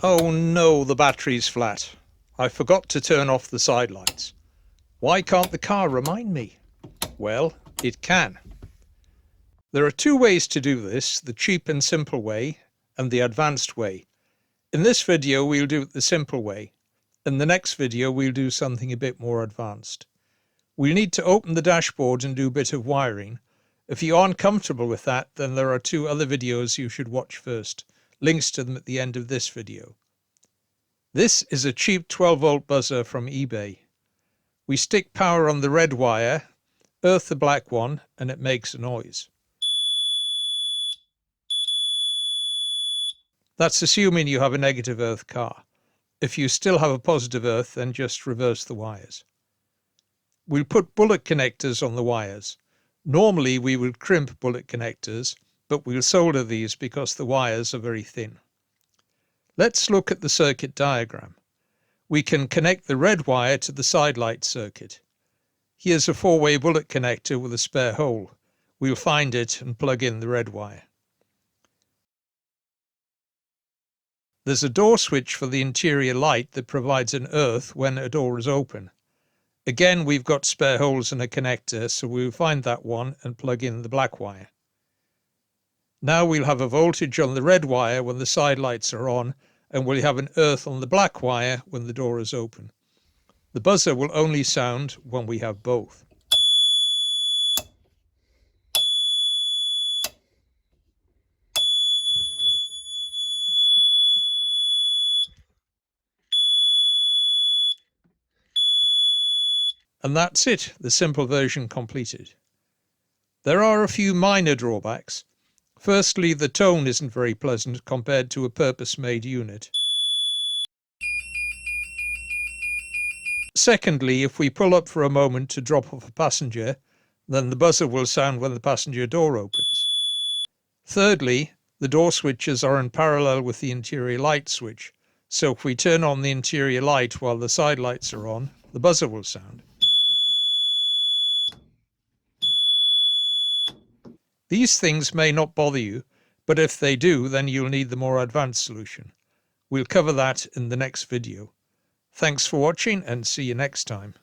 Oh no, the battery's flat. I forgot to turn off the side lights. Why can't the car remind me? Well, it can. There are two ways to do this, the cheap and simple way and the advanced way. In this video we'll do it the simple way. In the next video we'll do something a bit more advanced. We'll need to open the dashboard and do a bit of wiring. If you aren't comfortable with that, then there are two other videos you should watch first. Links to them at the end of this video. This is a cheap 12-volt buzzer from eBay. We stick power on the red wire, earth the black one, and it makes a noise. That's assuming you have a negative earth car. If you still have a positive earth, then just reverse the wires. We'll put bullet connectors on the wires. Normally we would crimp bullet connectors, but we'll solder these because the wires are very thin. Let's look at the circuit diagram. We can connect the red wire to the sidelight circuit. Here's a 4-way bullet connector with a spare hole. We'll find it and plug in the red wire. There's a door switch for the interior light that provides an earth when a door is open. Again, we've got spare holes in a connector, so we'll find that one and plug in the black wire. Now we'll have a voltage on the red wire when the side lights are on, and we'll have an earth on the black wire when the door is open. The buzzer will only sound when we have both. And that's it, the simple version completed. There are a few minor drawbacks. Firstly, the tone isn't very pleasant compared to a purpose-made unit. Secondly, if we pull up for a moment to drop off a passenger, then the buzzer will sound when the passenger door opens. Thirdly, the door switches are in parallel with the interior light switch, so if we turn on the interior light while the side lights are on, the buzzer will sound. These things may not bother you, but if they do, then you'll need the more advanced solution. We'll cover that in the next video. Thanks for watching and see you next time.